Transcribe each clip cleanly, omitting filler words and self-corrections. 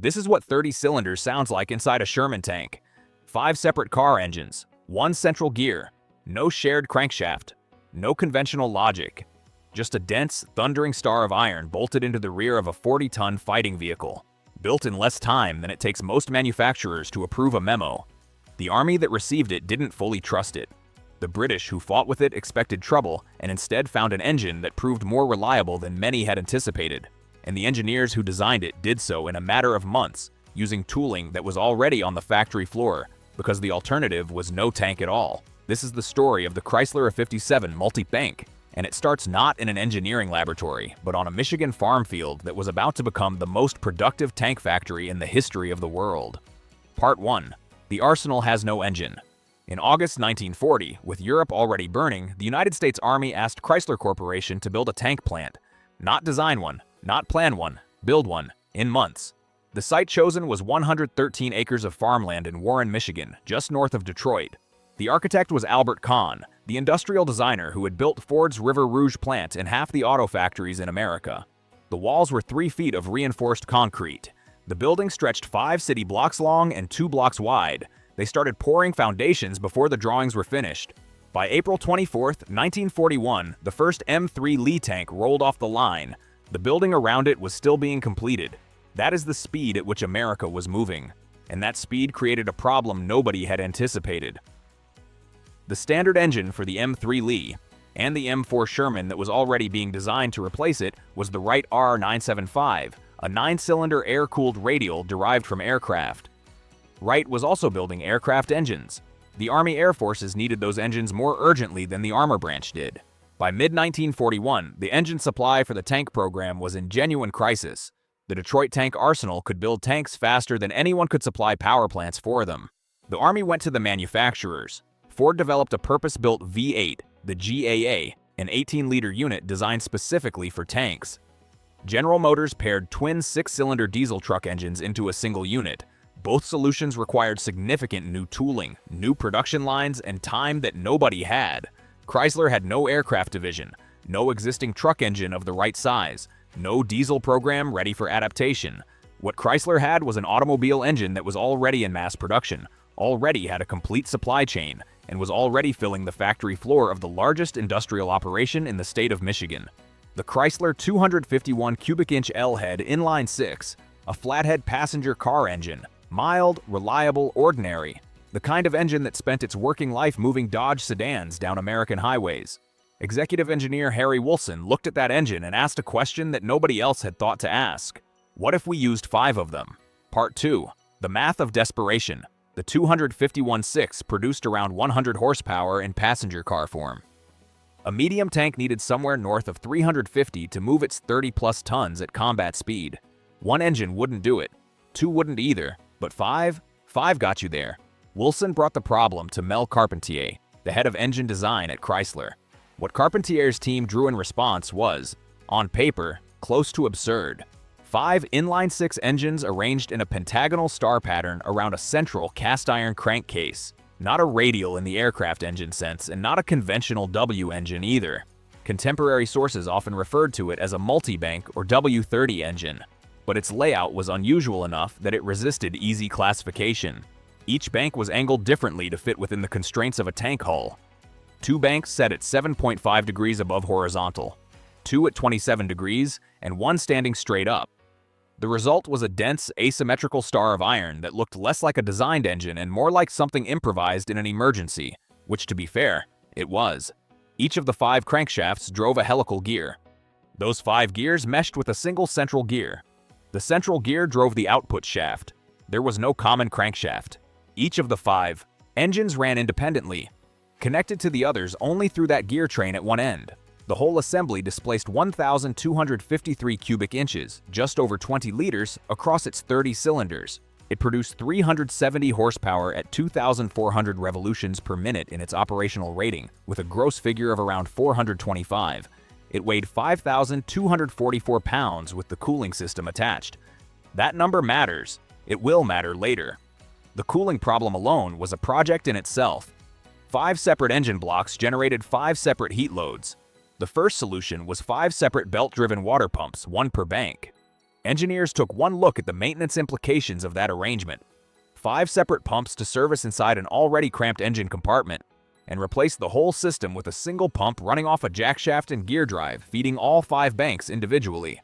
This is what 30 cylinders sounds like inside a Sherman tank. 5 separate car engines, 1 central gear, no shared crankshaft, no conventional logic. Just a dense, thundering star of iron bolted into the rear of a 40-ton fighting vehicle, built in less time than it takes most manufacturers to approve a memo. The army that received it didn't fully trust it. The British who fought with it expected trouble and instead found an engine that proved more reliable than many had anticipated. And the engineers who designed it did so in a matter of months, using tooling that was already on the factory floor, because the alternative was no tank at all. This is the story of the Chrysler A57 Multibank, and it starts not in an engineering laboratory, but on a Michigan farm field that was about to become the most productive tank factory in the history of the world. Part 1. The Arsenal has no engine. In August 1940, with Europe already burning, the United States Army asked Chrysler Corporation to build a tank plant. Not design one, not plan one, build one, in months. The site chosen was 113 acres of farmland in Warren, Michigan, just north of Detroit. The architect was Albert Kahn, the industrial designer who had built Ford's River Rouge plant and half the auto factories in America. The walls were 3 feet of reinforced concrete. The building stretched 5 city blocks long and 2 blocks wide. They started pouring foundations before the drawings were finished. By April 24, 1941, the first M3 Lee tank rolled off the line. The building around it was still being completed. That is the speed at which America was moving. And that speed created a problem nobody had anticipated. The standard engine for the M3 Lee and the M4 Sherman that was already being designed to replace it was the Wright R975, a 9-cylinder air-cooled radial derived from aircraft. Wright was also building aircraft engines. The Army Air Forces needed those engines more urgently than the Armor Branch did. By mid-1941, the engine supply for the tank program was in genuine crisis. The Detroit tank arsenal could build tanks faster than anyone could supply power plants for them. The Army went to the manufacturers. Ford developed a purpose-built V8, the GAA, an 18-liter unit designed specifically for tanks. General Motors paired twin 6-cylinder diesel truck engines into a single unit. Both solutions required significant new tooling, new production lines, and time that nobody had. Chrysler had no aircraft division, no existing truck engine of the right size, no diesel program ready for adaptation. What Chrysler had was an automobile engine that was already in mass production, already had a complete supply chain, and was already filling the factory floor of the largest industrial operation in the state of Michigan. The Chrysler 251 cubic inch L-head inline-six, a flathead passenger car engine, mild, reliable, ordinary. The kind of engine that spent its working life moving Dodge sedans down American highways. Executive engineer Harry Wilson looked at that engine and asked a question that nobody else had thought to ask. What if we used 5 of them? Part 2. The math of desperation. The 251-6 produced around 100 horsepower in passenger car form. A medium tank needed somewhere north of 350 to move its 30-plus tons at combat speed. 1 engine wouldn't do it. 2 wouldn't either. But 5 got you there. Wilson brought the problem to Mel Carpentier, the head of engine design at Chrysler. What Carpentier's team drew in response was, on paper, close to absurd. 5 inline-six engines arranged in a pentagonal star pattern around a central cast-iron crankcase. Not a radial in the aircraft engine sense, and not a conventional W engine either. Contemporary sources often referred to it as a multibank or W30 engine. But its layout was unusual enough that it resisted easy classification. Each bank was angled differently to fit within the constraints of a tank hull. 2 banks set at 7.5 degrees above horizontal, 2 at 27 degrees, and 1 standing straight up. The result was a dense, asymmetrical star of iron that looked less like a designed engine and more like something improvised in an emergency, which, to be fair, it was. Each of the 5 crankshafts drove a helical gear. Those 5 gears meshed with a single central gear. The central gear drove the output shaft. There was no common crankshaft. Each of the 5 engines ran independently, connected to the others only through that gear train at one end. The whole assembly displaced 1,253 cubic inches, just over 20 liters, across its 30 cylinders. It produced 370 horsepower at 2,400 revolutions per minute in its operational rating, with a gross figure of around 425. It weighed 5,244 pounds with the cooling system attached. That number matters. It will matter later. The cooling problem alone was a project in itself. 5 separate engine blocks generated 5 separate heat loads. The first solution was 5 separate belt-driven water pumps, 1 per bank. Engineers took one look at the maintenance implications of that arrangement. 5 separate pumps to service inside an already cramped engine compartment, and replaced the whole system with a single pump running off a jackshaft and gear drive, feeding all 5 banks individually.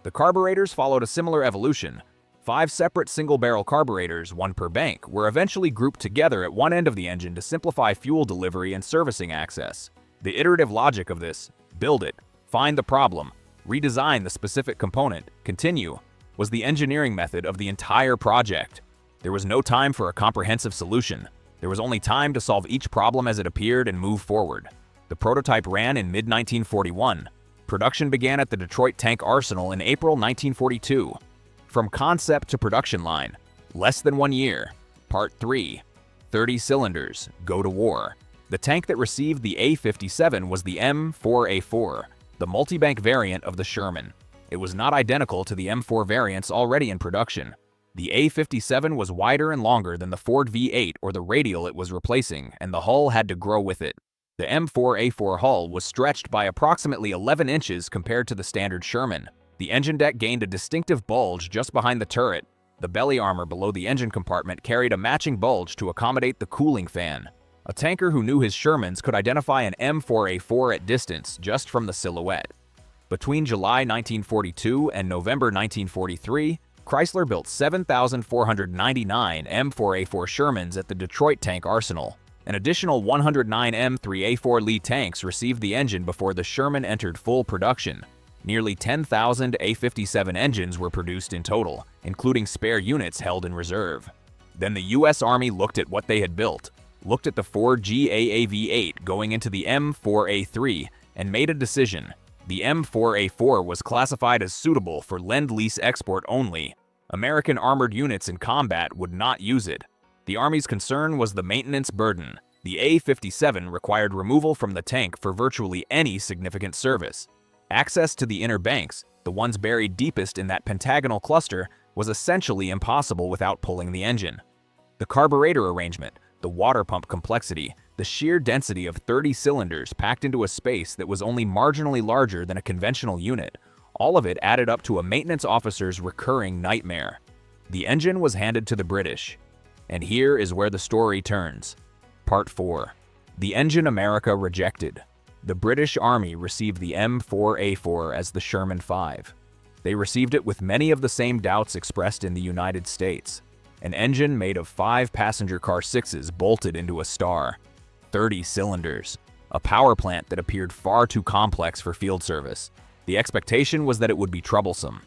The carburetors followed a similar evolution. 5 separate single-barrel carburetors, one per bank, were eventually grouped together at one end of the engine to simplify fuel delivery and servicing access. The iterative logic of this, build it, find the problem, redesign the specific component, continue, was the engineering method of the entire project. There was no time for a comprehensive solution. There was only time to solve each problem as it appeared and move forward. The prototype ran in mid-1941. Production began at the Detroit Tank Arsenal in April 1942. From concept to production line, less than 1 year. Part 3. 30 cylinders, go to war. The tank that received the A57 was the M4A4, the multibank variant of the Sherman. It was not identical to the M4 variants already in production. The A57 was wider and longer than the Ford V8 or the radial it was replacing, and the hull had to grow with it. The M4A4 hull was stretched by approximately 11 inches compared to the standard Sherman. The engine deck gained a distinctive bulge just behind the turret. The belly armor below the engine compartment carried a matching bulge to accommodate the cooling fan. A tanker who knew his Shermans could identify an M4A4 at distance just from the silhouette. Between July 1942 and November 1943, Chrysler built 7,499 M4A4 Shermans at the Detroit Tank Arsenal. An additional 109 M3A4 Lee tanks received the engine before the Sherman entered full production. Nearly 10,000 A57 engines were produced in total, including spare units held in reserve. Then the U.S. Army looked at what they had built, looked at the Ford GAAV8 going into the M4A3, and made a decision. The M4A4 was classified as suitable for Lend-Lease export only. American armored units in combat would not use it. The Army's concern was the maintenance burden. The A57 required removal from the tank for virtually any significant service. Access to the inner banks, the ones buried deepest in that pentagonal cluster, was essentially impossible without pulling the engine. The carburetor arrangement, the water pump complexity, the sheer density of 30 cylinders packed into a space that was only marginally larger than a conventional unit, all of it added up to a maintenance officer's recurring nightmare. The engine was handed to the British. And here is where the story turns. Part 4. The engine America rejected. The British Army received the M4A4 as the Sherman 5. They received it with many of the same doubts expressed in the United States. An engine made of 5 passenger car 6s bolted into a star. 30 cylinders. A power plant that appeared far too complex for field service. The expectation was that it would be troublesome.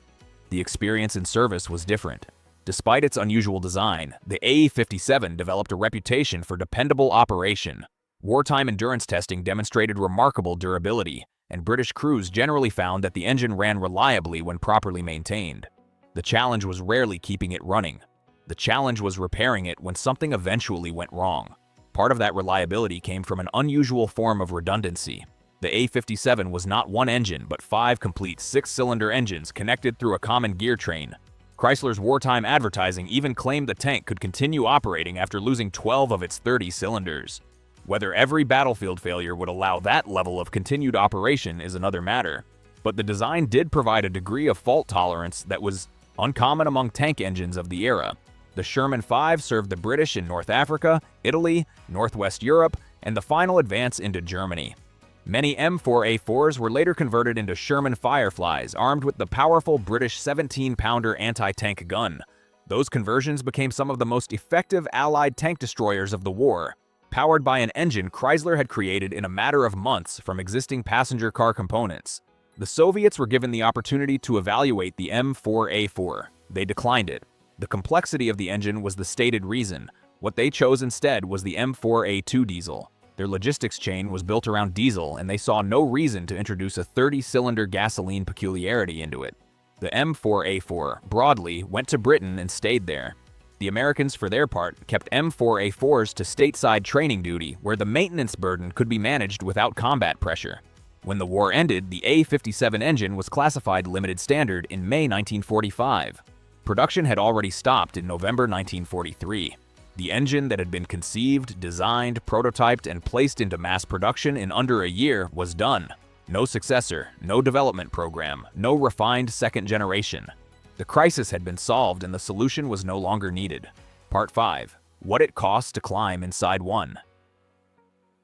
The experience in service was different. Despite its unusual design, the A57 developed a reputation for dependable operation. Wartime endurance testing demonstrated remarkable durability, and British crews generally found that the engine ran reliably when properly maintained. The challenge was rarely keeping it running. The challenge was repairing it when something eventually went wrong. Part of that reliability came from an unusual form of redundancy. The A57 was not one engine, but 5 complete 6-cylinder engines connected through a common gear train. Chrysler's wartime advertising even claimed the tank could continue operating after losing 12 of its 30 cylinders. Whether every battlefield failure would allow that level of continued operation is another matter, but the design did provide a degree of fault tolerance that was uncommon among tank engines of the era. The Sherman 5 served the British in North Africa, Italy, Northwest Europe, and the final advance into Germany. Many M4A4s were later converted into Sherman Fireflies, armed with the powerful British 17-pounder anti-tank gun. Those conversions became some of the most effective Allied tank destroyers of the war. Powered by an engine Chrysler had created in a matter of months from existing passenger car components. The Soviets were given the opportunity to evaluate the M4A4. They declined it. The complexity of the engine was the stated reason. What they chose instead was the M4A2 diesel. Their logistics chain was built around diesel, and they saw no reason to introduce a 30-cylinder gasoline peculiarity into it. The M4A4, broadly, went to Britain and stayed there. The Americans, for their part, kept M4A4s to stateside training duty, where the maintenance burden could be managed without combat pressure. When the war ended, the A57 engine was classified limited standard in May 1945. Production had already stopped in November 1943. The engine that had been conceived, designed, prototyped, and placed into mass production in under a year was done. No successor, no development program, no refined second generation. The crisis had been solved and the solution was no longer needed. Part 5. What it costs to climb inside one.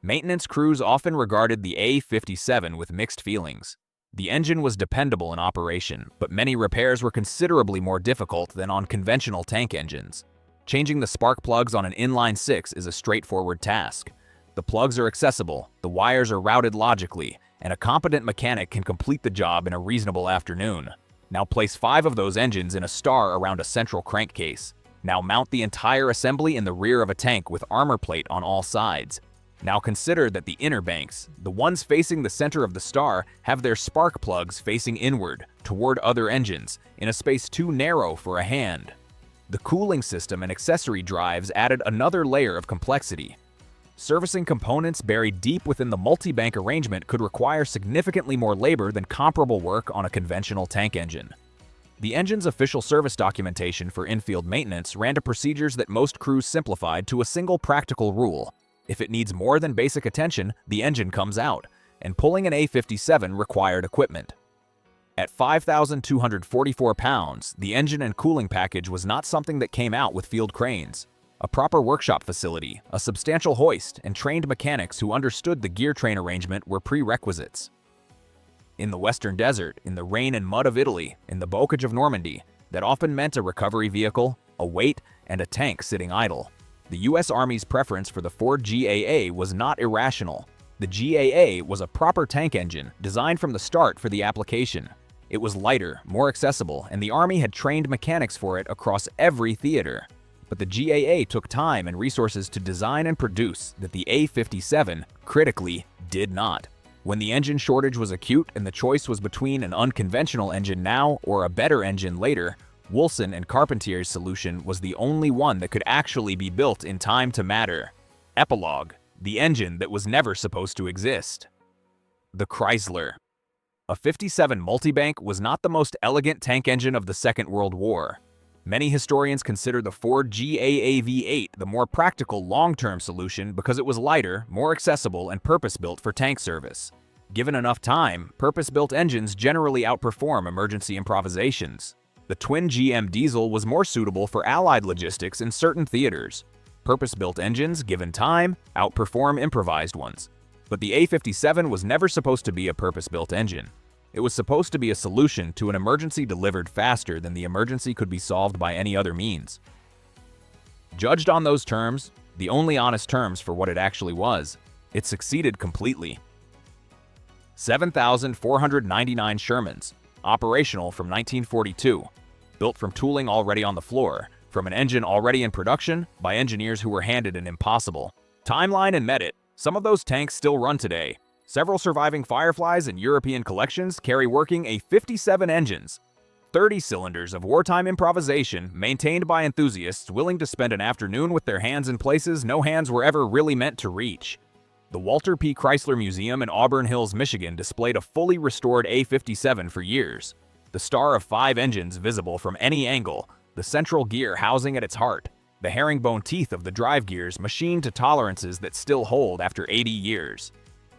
Maintenance crews often regarded the A57 with mixed feelings. The engine was dependable in operation, but many repairs were considerably more difficult than on conventional tank engines. Changing the spark plugs on an inline-six is a straightforward task. The plugs are accessible, the wires are routed logically, and a competent mechanic can complete the job in a reasonable afternoon. Now place 5 of those engines in a star around a central crankcase. Now mount the entire assembly in the rear of a tank with armor plate on all sides. Now consider that the inner banks, the ones facing the center of the star, have their spark plugs facing inward, toward other engines, in a space too narrow for a hand. The cooling system and accessory drives added another layer of complexity. Servicing components buried deep within the multi-bank arrangement could require significantly more labor than comparable work on a conventional tank engine. The engine's official service documentation for in-field maintenance ran to procedures that most crews simplified to a single practical rule. If it needs more than basic attention, the engine comes out, and pulling an A57 required equipment. At 5,244 pounds, the engine and cooling package was not something that came out with field cranes. A proper workshop facility, a substantial hoist, and trained mechanics who understood the gear train arrangement were prerequisites. In the Western Desert, in the rain and mud of Italy, in the bocage of Normandy, that often meant a recovery vehicle, a weight, and a tank sitting idle. The U.S. Army's preference for the Ford GAA was not irrational. The GAA was a proper tank engine designed from the start for the application. It was lighter, more accessible, and the Army had trained mechanics for it across every theater. But the GAA took time and resources to design and produce that the A57, critically, did not. When the engine shortage was acute and the choice was between an unconventional engine now or a better engine later, Wilson and Carpentier's solution was the only one that could actually be built in time to matter. Epilogue: the engine that was never supposed to exist. The Chrysler A57 Multibank was not the most elegant tank engine of the Second World War. Many historians consider the Ford GAA V8 the more practical long-term solution because it was lighter, more accessible, and purpose-built for tank service. Given enough time, purpose-built engines generally outperform emergency improvisations. The twin GM diesel was more suitable for Allied logistics in certain theaters. Purpose-built engines, given time, outperform improvised ones. But the A57 was never supposed to be a purpose-built engine. It was supposed to be a solution to an emergency delivered faster than the emergency could be solved by any other means. Judged on those terms, the only honest terms for what it actually was, it succeeded completely. 7,499 Shermans, operational from 1942, built from tooling already on the floor, from an engine already in production, by engineers who were handed an impossible timeline and met it. Some of those tanks still run today. Several surviving Fireflies in European collections carry working A57 engines. 30 cylinders of wartime improvisation maintained by enthusiasts willing to spend an afternoon with their hands in places no hands were ever really meant to reach. The Walter P. Chrysler Museum in Auburn Hills, Michigan displayed a fully restored A57 for years. The star of 5 engines visible from any angle, the central gear housing at its heart, the herringbone teeth of the drive gears machined to tolerances that still hold after 80 years.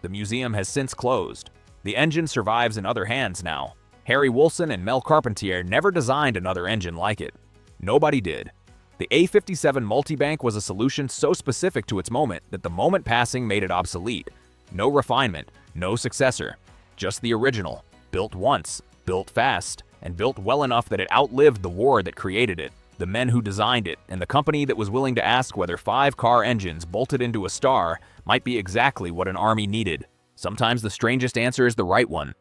The museum has since closed. The engine survives in other hands now. Harry Wilson and Mel Carpentier never designed another engine like it. Nobody did. The A57 Multibank was a solution so specific to its moment that the moment passing made it obsolete. No refinement, no successor. Just the original. Built once, built fast, and built well enough that it outlived the war that created it, the men who designed it, and the company that was willing to ask whether 5 car engines bolted into a star might be exactly what an army needed. Sometimes the strangest answer is the right one.